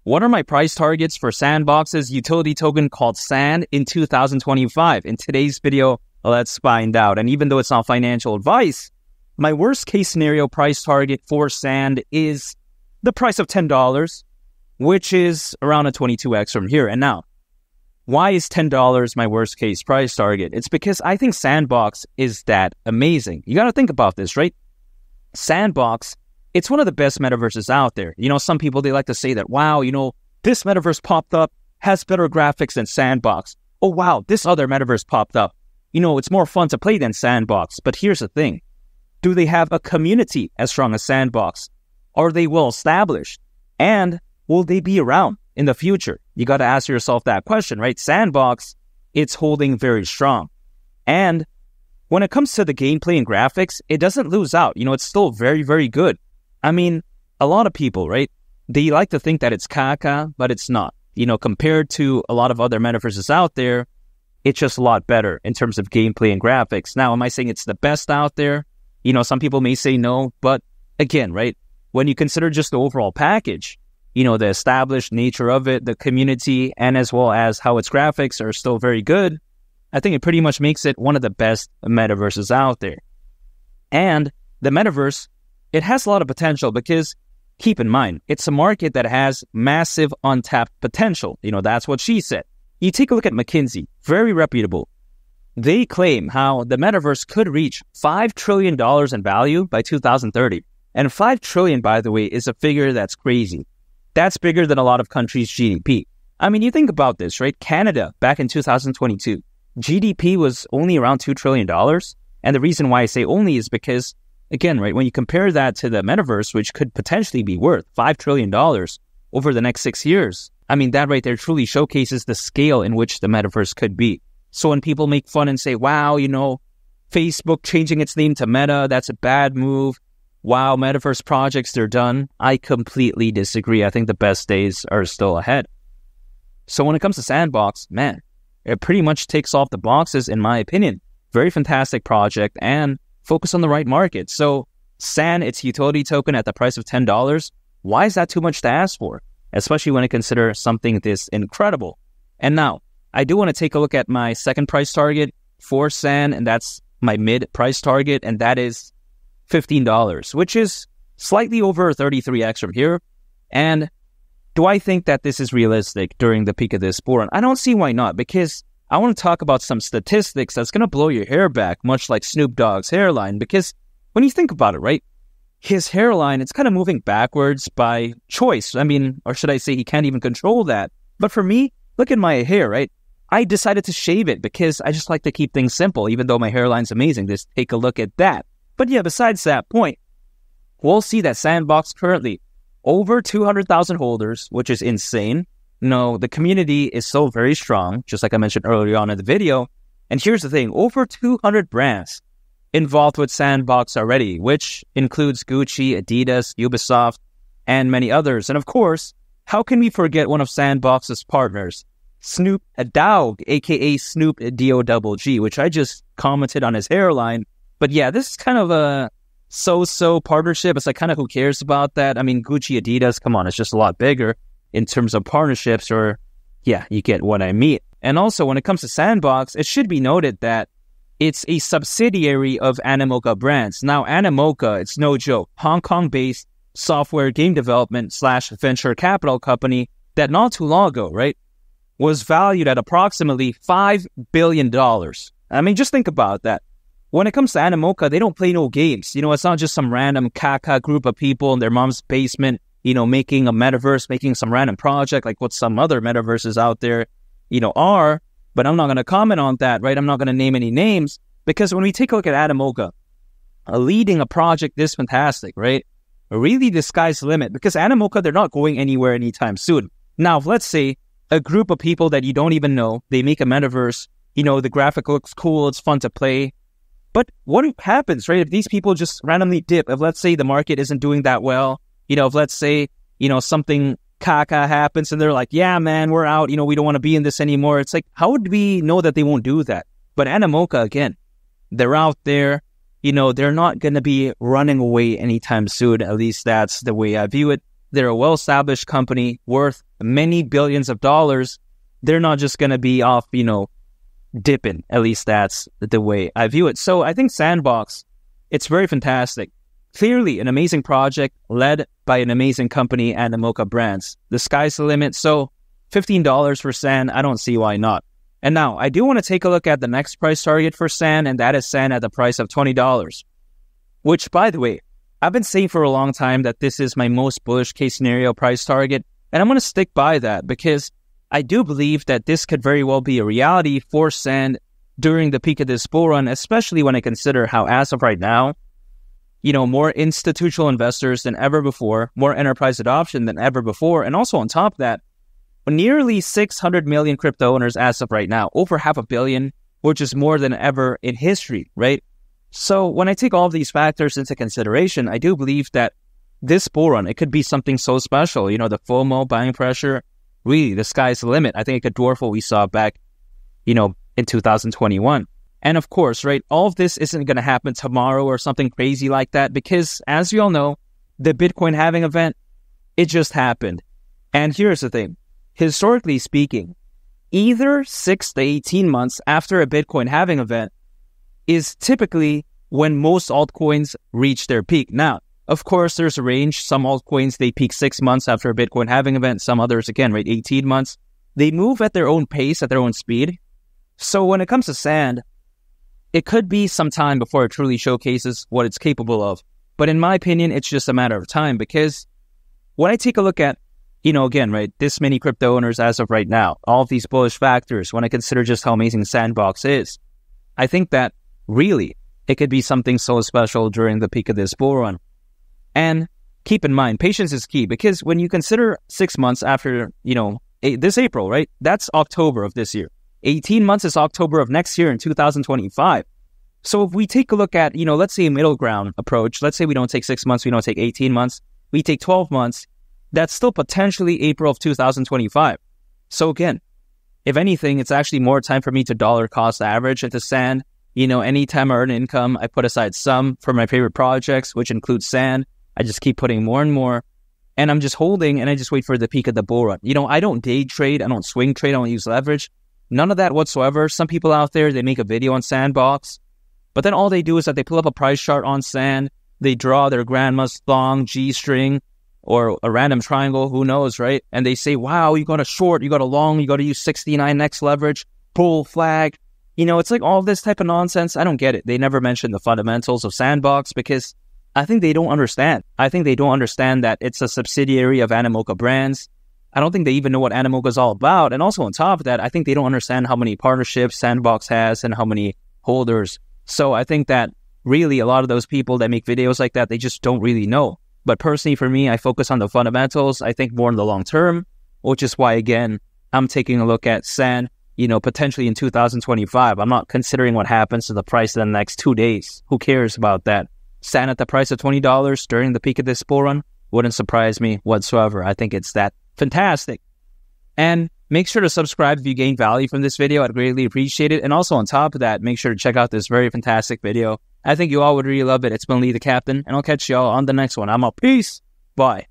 What are my price targets for Sandbox's utility token called Sand in 2025? In today's video, let's find out. And even though it's not financial advice, my worst case scenario price target for Sand is the price of $10, which is around a 22x from here. And now, why is $10 my worst case price target? It's because I think Sandbox is that amazing. You got to think about this, right? Sandbox, it's one of the best metaverses out there. Some people, they like to say that, wow, this metaverse popped up, has better graphics than Sandbox. Oh, wow, this other metaverse popped up. It's more fun to play than Sandbox. But here's the thing. Do they have a community as strong as Sandbox? Are they well established? And will they be around in the future? You got to ask yourself that question, right? Sandbox, it's holding very strong. And when it comes to the gameplay and graphics, it doesn't lose out. It's still very, very good. I mean, a lot of people, right? They like to think that it's caca, but it's not. Compared to a lot of other metaverses out there, it's just a lot better in terms of gameplay and graphics. Now, am I saying it's the best out there? Some people may say no, but again, right? When you consider just the overall package, the established nature of it, the community, and as well as how its graphics are still very good, I think it pretty much makes it one of the best metaverses out there. And the metaverse, it has a lot of potential because, keep in mind, it's a market that has massive untapped potential. That's what she said. You take a look at McKinsey, very reputable. They claim how the metaverse could reach $5 trillion in value by 2030. And $5 trillion, by the way, is a figure that's crazy. That's bigger than a lot of countries' GDP. I mean, you think about this, right? Canada, back in 2022, GDP was only around $2 trillion. And the reason why I say only is because, again, right, when you compare that to the metaverse, which could potentially be worth $5 trillion over the next 6 years, I mean, that right there truly showcases the scale in which the metaverse could be. So when people make fun and say, wow, Facebook changing its name to Meta, that's a bad move. Wow, metaverse projects, they're done. I completely disagree. I think the best days are still ahead. So when it comes to Sandbox, man, it pretty much takes off the boxes, in my opinion. Very fantastic project and focus on the right market. So Sand, its utility token at the price of $10, why is that too much to ask for? Especially when I consider something this incredible. And now, I do want to take a look at my second price target for Sand, and that's my mid price target, and that is $15, which is slightly over 33x from here. And do I think that this is realistic during the peak of this bull run? I don't see why not, because I want to talk about some statistics that's going to blow your hair back, much like Snoop Dogg's hairline, because when you think about it, right, his hairline, it's kind of moving backwards by choice. I mean, or should I say he can't even control that. But for me, look at my hair, right? I decided to shave it because I just like to keep things simple, even though my hairline's amazing. Just take a look at that. But yeah, besides that point, we'll see that Sandbox currently over 200,000 holders, which is insane. The community is so very strong, just like I mentioned earlier on in the video. And here's the thing, over 200 brands involved with Sandbox already, which includes Gucci, Adidas, Ubisoft, and many others. And of course, how can we forget one of Sandbox's partners, Snoop Dogg, aka Snoop D-O-G-G, which I just commented on his hairline. But yeah, this is kind of a so-so partnership. It's like kind of who cares about that? I mean, Gucci, Adidas, come on, it's just a lot bigger in terms of partnerships, or yeah, you get what I mean. And also, when it comes to Sandbox, it should be noted that it's a subsidiary of Animoca Brands. Now, Animoca, it's no joke, Hong Kong-based software game development / venture capital company that not too long ago, right, was valued at approximately $5 billion. I mean, just think about that. When it comes to Animoca, they don't play no games. It's not just some random caca group of people in their mom's basement, making a metaverse, making some random project like what some other metaverses out there, are. But I'm not going to comment on that, right? I'm not going to name any names, because when we take a look at Animoca, leading a project this fantastic, right? Really the sky's the limit, because Animoca, they're not going anywhere anytime soon. Now, if let's say a group of people that you don't even know, they make a metaverse, the graphic looks cool, it's fun to play. But what happens, right, if these people just randomly dip? If, let's say, the market isn't doing that well, if, let's say, something caca happens and they're like, yeah, man, we're out, we don't want to be in this anymore. It's like, how would we know that they won't do that? But Animoca, again, they're out there, they're not going to be running away anytime soon. At least that's the way I view it. They're a well-established company worth many billions of dollars, they're not just going to be off, dipping. At least that's the way I view it. So I think Sandbox, it's very fantastic. Clearly an amazing project led by an amazing company, Animoca Brands. The sky's the limit. So $15 for Sand, I don't see why not. And now I do want to take a look at the next price target for Sand, and that is Sand at the price of $20. Which, by the way, I've been saying for a long time that this is my most bullish case scenario price target. And I'm going to stick by that because I do believe that this could very well be a reality for Sand during the peak of this bull run, especially when I consider how, as of right now, more institutional investors than ever before, more enterprise adoption than ever before. And also on top of that, nearly 600 million crypto owners as of right now, over 500 million, which is more than ever in history, right? So when I take all of these factors into consideration, I do believe that this bull run, it could be something so special. The FOMO, buying pressure, really, the sky's the limit. I think it could dwarf what we saw back, in 2021. And of course, right, all of this isn't going to happen tomorrow or something crazy like that because, as you all know, the Bitcoin halving event, it just happened. And here's the thing. Historically speaking, either 6 to 18 months after a Bitcoin halving event is typically when most altcoins reach their peak. Now, of course, there's a range. Some altcoins, they peak 6 months after a Bitcoin halving event. Some others, again, right, 18 months. They move at their own pace, at their own speed. So when it comes to Sand, it could be some time before it truly showcases what it's capable of. But in my opinion, it's just a matter of time because when I take a look at, again, right, this many crypto owners as of right now, all of these bullish factors, when I consider just how amazing Sandbox is, I think that really it could be something so special during the peak of this bull run. And keep in mind, patience is key because when you consider 6 months after, this April, right, that's October of this year. 18 months is October of next year in 2025. So if we take a look at, let's say a middle ground approach, let's say we don't take 6 months, we don't take 18 months, we take 12 months, that's still potentially April of 2025. So again, if anything, it's actually more time for me to dollar cost average into Sand. Anytime I earn income, I put aside some for my favorite projects, which includes Sand. I just keep putting more and more. And I'm just holding and I just wait for the peak of the bull run. I don't day trade, I don't swing trade, I don't use leverage. None of that whatsoever. Some people out there, they make a video on Sandbox, but then all they do is that they pull up a price chart on Sand, they draw their grandma's thong, G-string, or a random triangle, who knows, right? And they say, wow, you got a short, you got a long, you got to use 69x leverage, bull flag. It's like all this type of nonsense. I don't get it. They never mention the fundamentals of Sandbox because I think they don't understand. I think they don't understand that it's a subsidiary of Animoca Brands. I don't think they even know what Animoca is all about. And also on top of that, I think they don't understand how many partnerships Sandbox has and how many holders. So I think that really a lot of those people that make videos like that, they just don't really know. But personally for me, I focus on the fundamentals. I think more in the long term, which is why, again, I'm taking a look at Sand, potentially in 2025. I'm not considering what happens to the price in the next 2 days. Who cares about that? Sand at the price of $20 during the peak of this bull run wouldn't surprise me whatsoever. I think it's that fantastic. And make sure to subscribe if you gain value from this video. I'd greatly appreciate it. And also on top of that, make sure to check out this very fantastic video. I think you all would really love it. It's been Lee the Captain, and I'll catch y'all on the next one. I'm out. Peace. Bye.